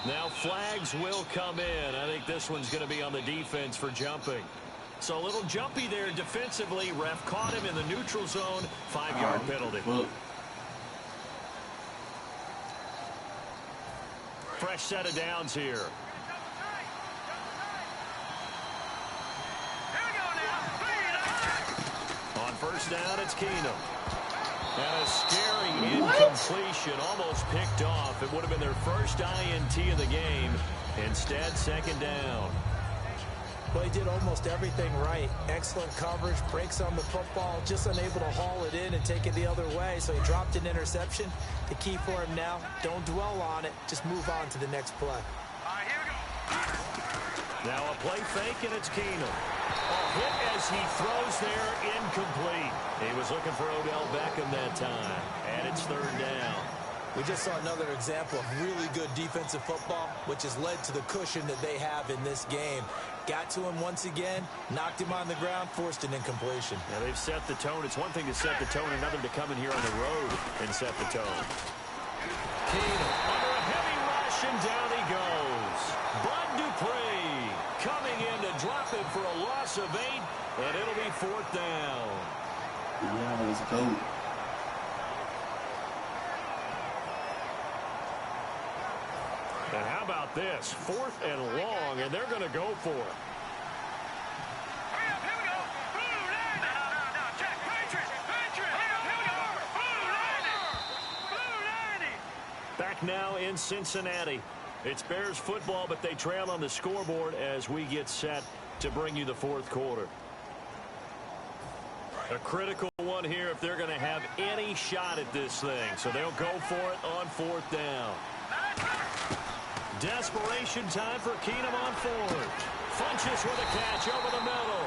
Now flags will come in. I think this one's going to be on the defense for jumping. So a little jumpy there defensively. Ref caught him in the neutral zone. 5-yard penalty. Well, fresh set of downs here. On first down, it's Keenum. And a scary incompletion, almost picked off. It would have been their first INT of the game. Instead, second down. Well, he did almost everything right. Excellent coverage, breaks on the football, just unable to haul it in and take it the other way. So he dropped an interception. The key for him now, don't dwell on it. Just move on to the next play. Now a play fake, and it's Keenum. Hit as he throws there, incomplete. He was looking for Odell Beckham that time, and it's third down. We just saw another example of really good defensive football, which has led to the cushion that they have in this game. Got to him once again, knocked him on the ground, forced an incompletion. Now they've set the tone. It's one thing to set the tone, another to come in here on the road and set the tone. Keenum under a heavy rush, and down he goes. Bud Dupree coming in to drop it for a loss of 8, and it'll be fourth down. yeah, let's go. And how about this? 4th and long, and they're going to go for it. Back now in Cincinnati. It's Bears football, but they trail on the scoreboard as we get set to bring you the fourth quarter. A critical one here if they're going to have any shot at this thing. So they'll go for it on 4th down. Desperation time for Keenum on 4th. Funches with a catch over the middle.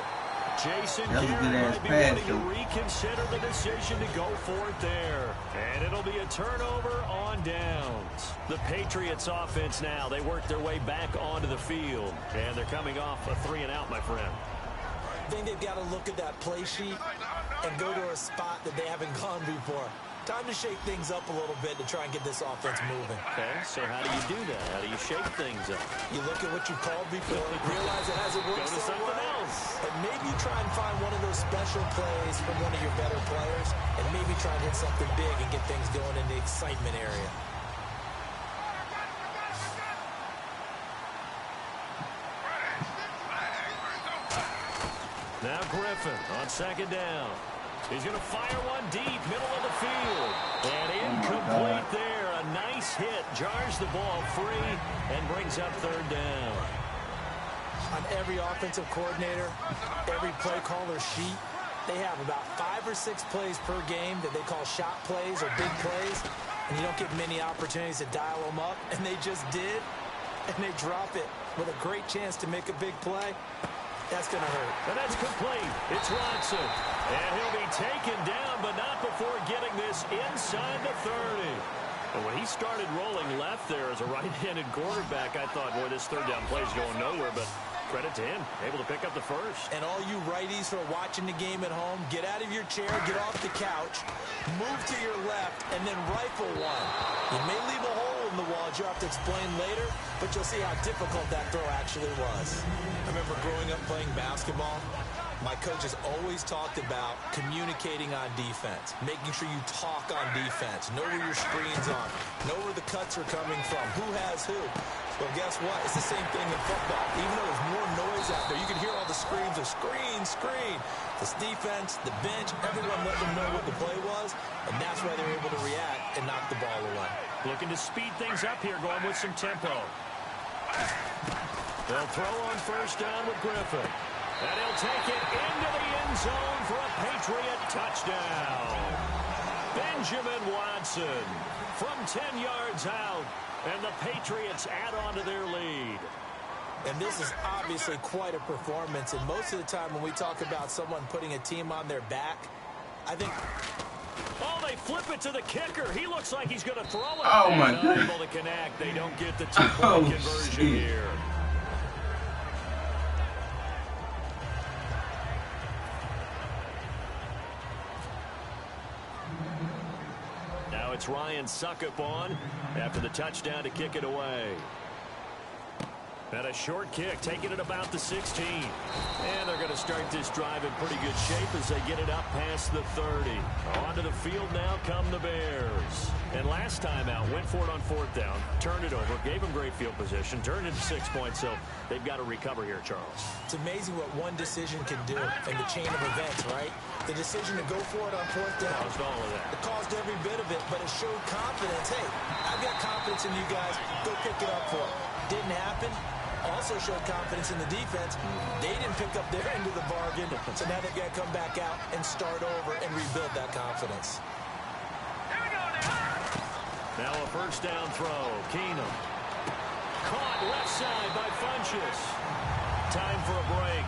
Jason Garrett might be wanting to reconsider the decision to go for it there. And it'll be a turnover on downs. The Patriots offense now, they work their way back onto the field. And they're coming off a 3-and-out, my friend. I think they've got to look at that play sheet and go to a spot that they haven't gone before. Time to shake things up a little bit to try and get this offense moving. Okay, so how do you do that? How do you shake things up? You look at what you called before, realize it hasn't worked Go to something else. and maybe try and find one of those special plays from one of your better players, and maybe try and hit something big and get things going in the excitement area. Now Griffin on second down. He's going to fire one deep, middle of the field. And incomplete there. A nice hit. Jars the ball free and brings up third down. On every offensive coordinator, every play caller sheet, they have about 5 or 6 plays per game that they call shot plays or big plays. And you don't get many opportunities to dial them up. And they just did. And they drop it with a great chance to make a big play. That's going to hurt. And that's complete. It's Watson. And he'll be taken down, but not before getting this inside the 30. And when he started rolling left there as a right-handed quarterback, I thought, boy, this third down play is going nowhere. But credit to him, able to pick up the first. And all you righties who are watching the game at home, get out of your chair, get off the couch, move to your left, and then rifle one. You may leave a hole in the wall, as you'll have to explain later, but you'll see how difficult that throw actually was. I remember growing up playing basketball. My coaches always talked about communicating on defense, making sure you talk on defense, know where your screens are, know where the cuts are coming from, who has who. Well, guess what? It's the same thing in football. Even though there's more noise out there, you can hear all the screams of screen, screen. This defense, the bench, everyone let them know what the play was, and that's why they're able to react and knock the ball away. Looking to speed things up here, going with some tempo. They'll throw on first down with Griffin. And he'll take it into the end zone for a Patriot touchdown. Benjamin Watson from 10 yards out. And the Patriots add on to their lead. And this is obviously quite a performance. And most of the time when we talk about someone putting a team on their back, I think... Oh, they flip it to the kicker. He looks like he's going to throw it. Oh, my God. Unable to connect. They don't get the two-point conversion here. Now it's Ryan Suckup on after the touchdown to kick it away. And a short kick, taking it about the 16. And they're going to start this drive in pretty good shape as they get it up past the 30. Onto the field now come the Bears. And last time out, went for it on 4th down, turned it over, gave them great field position, turned it to 6 points, so they've got to recover here, Charles. It's amazing what one decision can do in the chain of events, right? The decision to go for it on 4th down. Caused all of that. It caused every bit of it, but it showed confidence. Hey, I've got confidence in you guys. Go pick it up for it. Didn't happen. Also showed confidence in the defense. They didn't pick up their end of the bargain, so now they've got to come back out and start over and rebuild that confidence. Now a first down throw. Keenum. Caught left side by Funchess. Time for a break.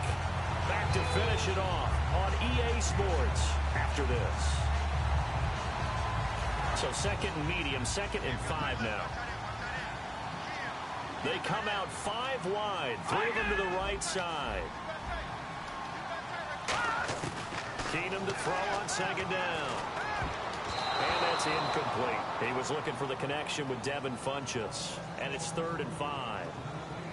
Back to finish it off on EA Sports after this. So 2nd and medium, 2nd and 5 now. They come out 5 wide, 3 of them to the right side. Keenum to throw on 2nd down. And that's incomplete. He was looking for the connection with Devin Funchess. And it's 3rd and 5.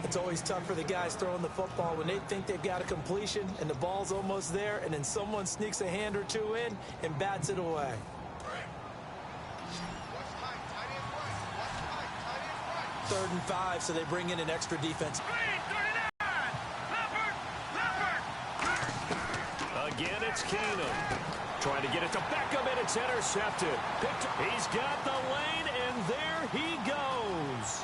It's always tough for the guys throwing the football when they think they've got a completion and the ball's almost there, and then someone sneaks a hand or two in and bats it away. Third and 5, so they bring in an extra defense. Again, it's Keenum. Trying to get it to Beckham, and it's intercepted. He's got the lane, and there he goes.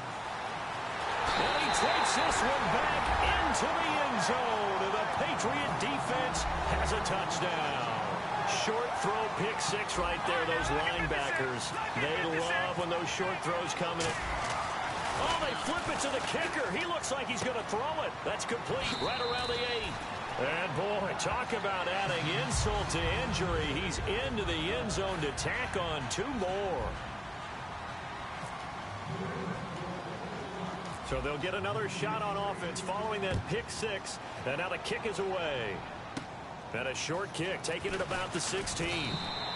And he takes this one back into the end zone, and the Patriot defense has a touchdown. Short throw, pick 6 right there. Those linebackers, they love when those short throws come in. Oh, they flip it to the kicker. He looks like he's going to throw it. That's complete right around the 8. And, boy, talk about adding insult to injury. He's into the end zone to tack on 2 more. So they'll get another shot on offense following that pick 6. And now the kick is away. And a short kick, taking it about the 16.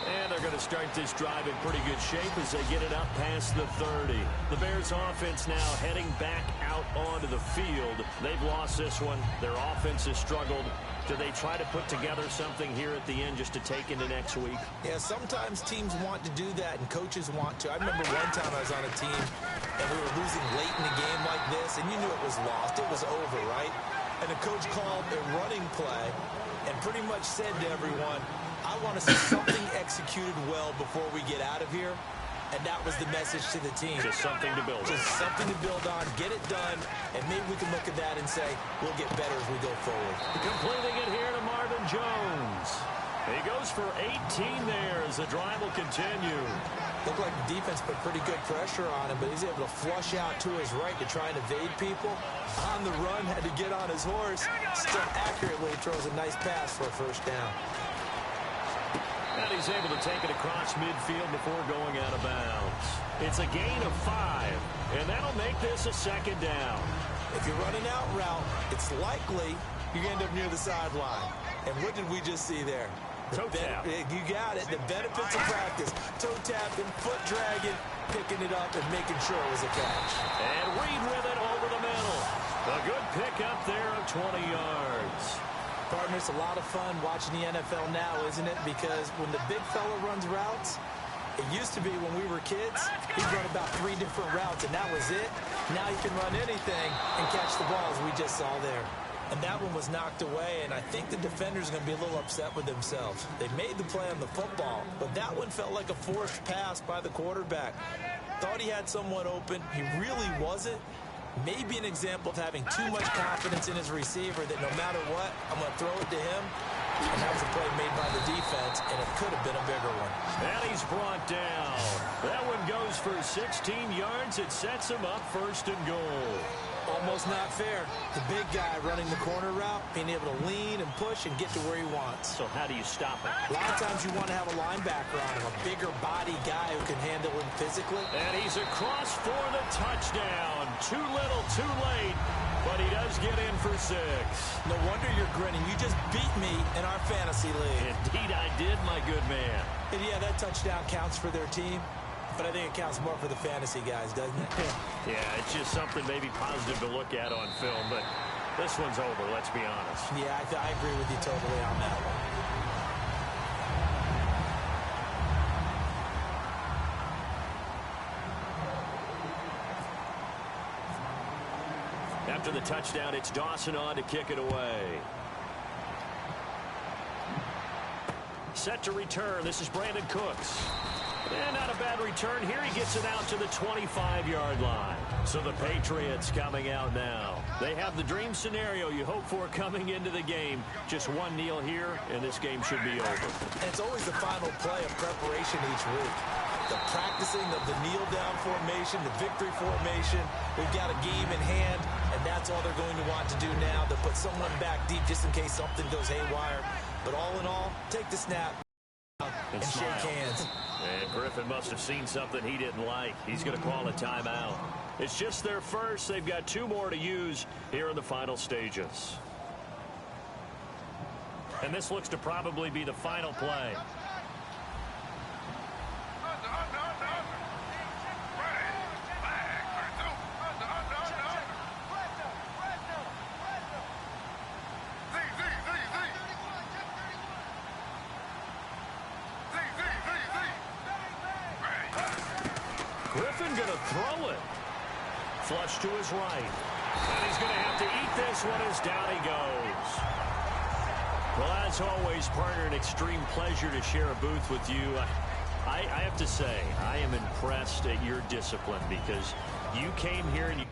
And they're going to start this drive in pretty good shape as they get it up past the 30. The Bears offense now heading back out onto the field. They've lost this one. Their offense has struggled. Do they try to put together something here at the end just to take into next week? Yeah, sometimes teams want to do that and coaches want to. I remember one time I was on a team and we were losing late in a game like this, and you knew it was lost. It was over, right? And the coach called a running play and pretty much said to everyone, I want to see something executed well before we get out of here. And that was the message to the team. Just something to build on. Just something to build on, get it done, and maybe we can look at that and say, we'll get better as we go forward. Completing it here to Marvin Jones. He goes for 18 there as the drive will continue. Looked like the defense put pretty good pressure on him, but he's able to flush out to his right to try and evade people. On the run, had to get on his horse. Still accurately throws a nice pass for a first down. And he's able to take it across midfield before going out of bounds. It's a gain of 5, and that'll make this a 2nd down. If you're running out route, it's likely you're going to end up near the sideline. And what did we just see there? Toe tap. You got it. The benefits of practice. Toe tapping, foot dragging, picking it up, and making sure it was a catch. And Reed with it over the middle. A good pick up there of 20 yards. Partner, it's a lot of fun watching the NFL now, isn't it? Because when the big fella runs routes, it used to be when we were kids, he'd run about 3 different routes, and that was it. Now he can run anything and catch the balls we just saw there. And that one was knocked away, and I think the defenders are going to be a little upset with themselves. They made the play on the football, but that one felt like a forced pass by the quarterback. Thought he had someone open. He really wasn't. Maybe an example of having too much confidence in his receiver that no matter what, I'm going to throw it to him. And that was a play made by the defense, and it could have been a bigger one. And he's brought down. That one goes for 16 yards. It sets him up 1st and goal. Almost not fair. The big guy running the corner route, being able to lean and push and get to where he wants. So how do you stop it? A lot of times you want to have a linebacker on him, a bigger body guy who can handle him physically. And he's across for the touchdown. Too little, too late, but he does get in for 6. No wonder you're grinning. You just beat me in our fantasy league. Indeed I did, my good man. And yeah, that touchdown counts for their team. But I think it counts more for the fantasy guys, doesn't it? Yeah, it's just something maybe positive to look at on film, but this one's over, let's be honest. Yeah, I agree with you totally on that one. After the touchdown, it's Dawson on to kick it away. Set to return. This is Brandon Cooks. And not a bad return. Here he gets it out to the 25-yard line. So the Patriots coming out now. They have the dream scenario you hope for coming into the game. Just one kneel here, and this game should be over. And it's always the final play of preparation each week. The practicing of the kneel-down formation, the victory formation. We've got a game in hand, and that's all they're going to want to do now, to put someone back deep just in case something goes haywire. But all in all, take the snap and shake hands. And Griffin must have seen something he didn't like. He's going to call a timeout. It's just their first. They've got 2 more to use here in the final stages. And this looks to probably be the final play. Griffin going to throw it. Flush to his right. And he's going to have to eat this one as down he goes. Well, as always, partner, an extreme pleasure to share a booth with you. I have to say, I am impressed at your discipline because you came here and you...